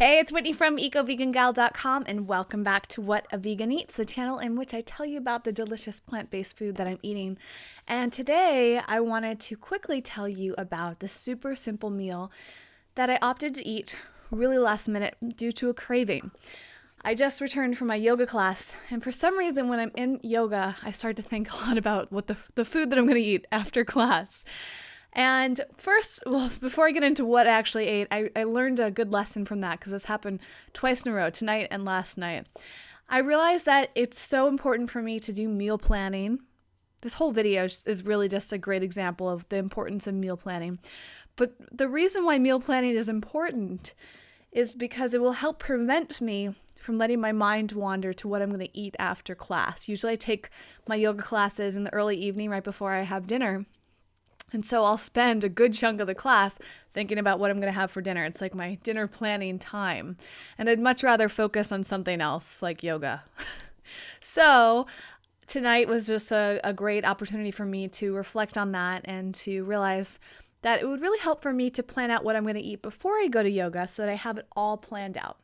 Hey, it's Whitney from EcoVeganGal.com and welcome back to What a Vegan Eats, the channel in which I tell you about the delicious plant-based food that I'm eating. And today I wanted to quickly tell you about the super simple meal that I opted to eat really last minute due to a craving. I just returned from my yoga class, and for some reason when I'm in yoga, I start to think a lot about what the food that I'm going to eat after class. And first, before I get into what I actually ate, I learned a good lesson from that because this happened twice in a row, tonight and last night. I realized that it's so important for me to do meal planning. This whole video is really just a great example of the importance of meal planning. But the reason why meal planning is important is because it will help prevent me from letting my mind wander to what I'm going to eat after class. Usually I take my yoga classes in the early evening right before I have dinner. And so I'll spend a good chunk of the class thinking about what I'm going to have for dinner. It's like my dinner planning time. And I'd much rather focus on something else like yoga. So tonight was just a great opportunity for me to reflect on that and to realize that it would really help for me to plan out what I'm going to eat before I go to yoga so that I have it all planned out.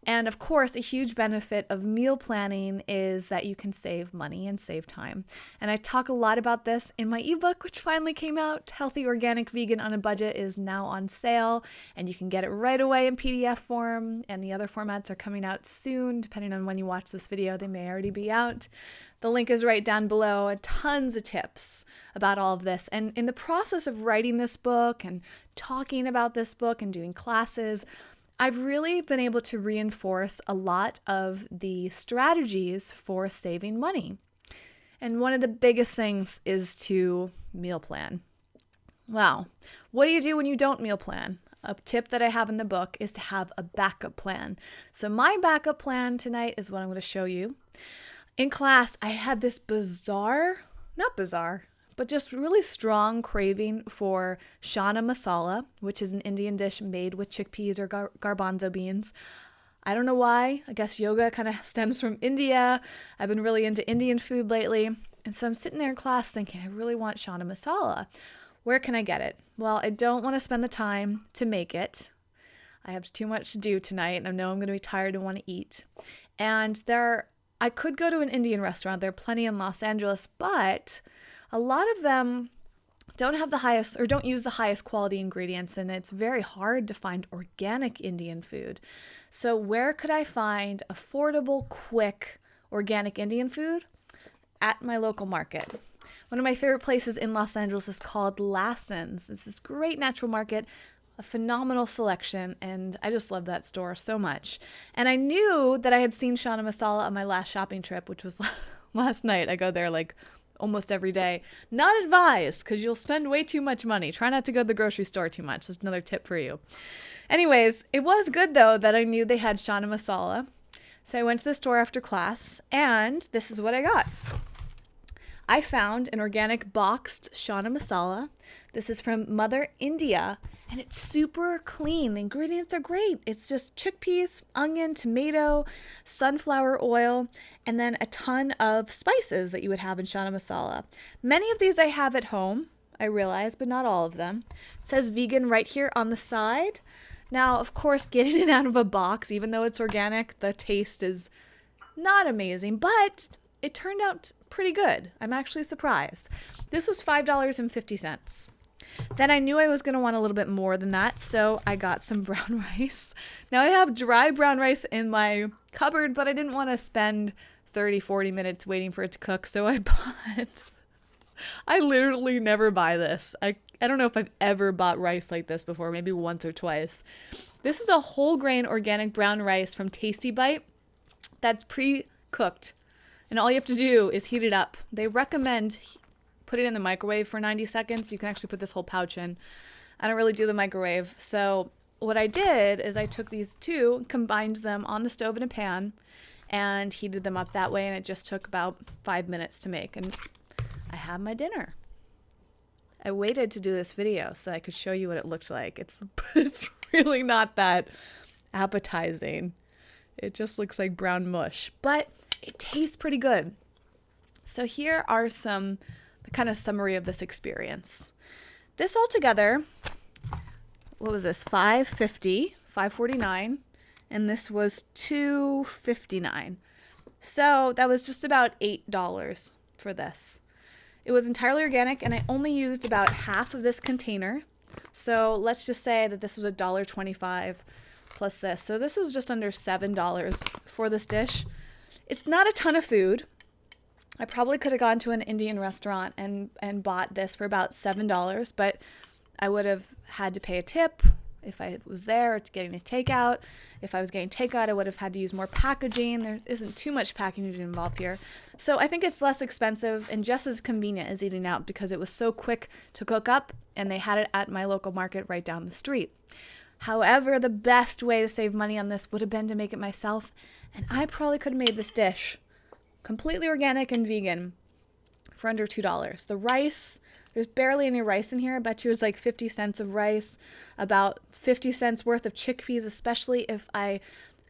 And of course, a huge benefit of meal planning is that you can save money and save time. And I talk a lot about this in my ebook, which finally came out. Healthy Organic Vegan on a Budget is now on sale, and you can get it right away in PDF form. And the other formats are coming out soon. Depending on when you watch this video, they may already be out. The link is right down below, and tons of tips about all of this. And in the process of writing this book and talking about this book and doing classes, I've really been able to reinforce a lot of the strategies for saving money. And one of the biggest things is to meal plan. Wow. What do you do when you don't meal plan? A tip that I have in the book is to have a backup plan. So my backup plan tonight is what I'm going to show you. In class, I had this but just really strong craving for chana masala, which is an Indian dish made with chickpeas or garbanzo beans. I don't know why. I guess yoga kind of stems from India. I've been really into Indian food lately. And so I'm sitting there in class thinking, I really want chana masala. Where can I get it? Well, I don't want to spend the time to make it. I have too much to do tonight, and I know I'm going to be tired and want to eat. And I could go to an Indian restaurant. There are plenty in Los Angeles, but a lot of them don't have the highest or don't use the highest quality ingredients, and it's very hard to find organic Indian food. So where could I find affordable, quick, organic Indian food? At my local market. One of my favorite places in Los Angeles is called Lassen's. It's this great natural market, a phenomenal selection, and I just love that store so much. And I knew that I had seen chana masala on my last shopping trip, which was last night. I go there like almost every day. Not advised, because you'll spend way too much money. Try not to go to the grocery store too much. That's another tip for you. Anyways, it was good though that I knew they had chana masala. So I went to the store after class, and this is what I got. I found an organic boxed chana masala. This is from Mother India, and it's super clean. The ingredients are great. It's just chickpeas, onion, tomato, sunflower oil, and then a ton of spices that you would have in chana masala. Many of these I have at home, I realize, but not all of them. It says vegan right here on the side. Now, of course, getting it out of a box, even though it's organic, the taste is not amazing, but it turned out pretty good. I'm actually surprised. This was $5.50. Then I knew I was going to want a little bit more than that, so I got some brown rice. Now I have dry brown rice in my cupboard, but I didn't want to spend 30-40 minutes waiting for it to cook, so I literally never buy this. I don't know if I've ever bought rice like this before, maybe once or twice. This is a whole grain organic brown rice from Tasty Bite that's pre-cooked, and all you have to do is heat it up. They recommend put it in the microwave for 90 seconds. You can actually put this whole pouch in. I don't really do the microwave. So what I did is I took these two, combined them on the stove in a pan, and heated them up that way. And it just took about 5 minutes to make. And I had my dinner. I waited to do this video so that I could show you what it looked like. It's really not that appetizing. It just looks like brown mush, but it tastes pretty good. So here are the kind of summary of this experience. This altogether, what was this? $5.50, $5.49. and this was $2.59. So that was just about $8 for this. It was entirely organic, and I only used about half of this container. So let's just say that this was $1.25 plus this. So this was just under $7 for this dish. It's not a ton of food. I probably could have gone to an Indian restaurant and bought this for about $7, but I would have had to pay a tip if I was there to getting a takeout. If I was getting takeout, I would have had to use more packaging. There isn't too much packaging involved here. So I think it's less expensive and just as convenient as eating out because it was so quick to cook up and they had it at my local market right down the street. However, the best way to save money on this would have been to make it myself, and I probably could have made this dish completely organic and vegan for under $2. The rice, there's barely any rice in here. I bet you it was like 50 cents of rice, about 50 cents worth of chickpeas, especially if I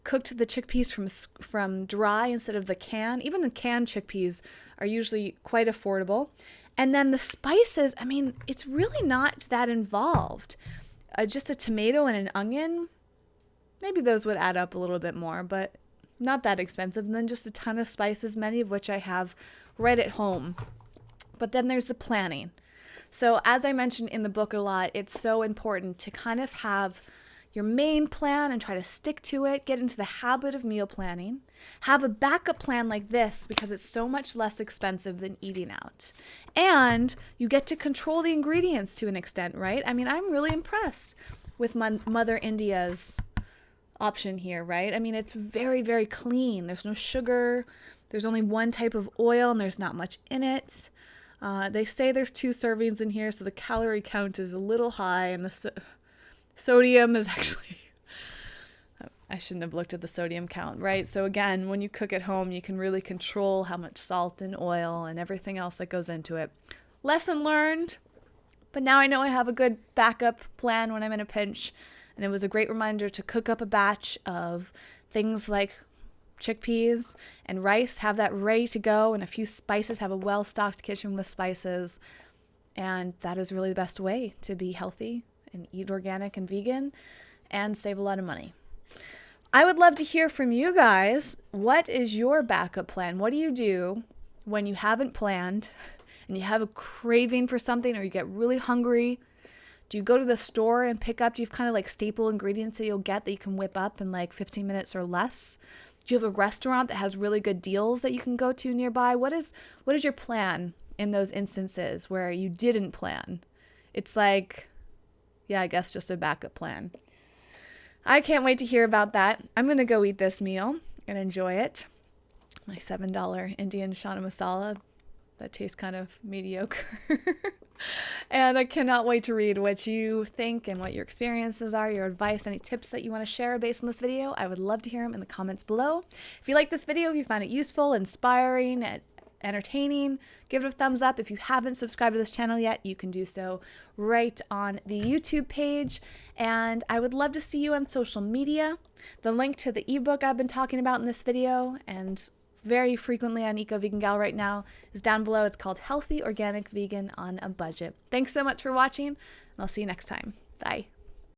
cooked the chickpeas from dry instead of the can. Even the canned chickpeas are usually quite affordable. And then the spices, I mean, it's really not that involved. Just a tomato and an onion, maybe those would add up a little bit more, but not that expensive. And then just a ton of spices, many of which I have right at home. But then there's the planning. So as I mentioned in the book a lot, it's so important to kind of have your main plan and try to stick to it, get into the habit of meal planning, have a backup plan like this because it's so much less expensive than eating out. And you get to control the ingredients to an extent, right? I mean, I'm really impressed with Mother India's option here, right? I mean, it's very, very clean. There's no sugar. There's only one type of oil and there's not much in it. They say there's 2 servings in here, so the calorie count is a little high and the sodium is actually, I shouldn't have looked at the sodium count, right? So again, when you cook at home, you can really control how much salt and oil and everything else that goes into it. Lesson learned, but now I know I have a good backup plan when I'm in a pinch. And it was a great reminder to cook up a batch of things like chickpeas and rice, have that ready to go, and a few spices, have a well-stocked kitchen with spices. And that is really the best way to be healthy and eat organic and vegan and save a lot of money. I would love to hear from you guys. What is your backup plan? What do you do when you haven't planned and you have a craving for something or you get really hungry? Do you go to the store and pick up? Do you have kind of like staple ingredients that you'll get that you can whip up in like 15 minutes or less? Do you have a restaurant that has really good deals that you can go to nearby? What is your plan in those instances where you didn't plan? It's like, yeah, I guess just a backup plan. I can't wait to hear about that. I'm going to go eat this meal and enjoy it. My $7 Indian chana masala that tastes kind of mediocre. And I cannot wait to read what you think and what your experiences are, your advice, any tips that you want to share based on this video. I would love to hear them in the comments below. If you like this video, if you found it useful, inspiring, and entertaining, give it a thumbs up. If you haven't subscribed to this channel yet, you can do so right on the YouTube page. And I would love to see you on social media. The link to the ebook I've been talking about in this video and very frequently on Eco Vegan Gal right now is down below. It's called Healthy Organic Vegan on a Budget. Thanks so much for watching, and I'll see you next time. Bye.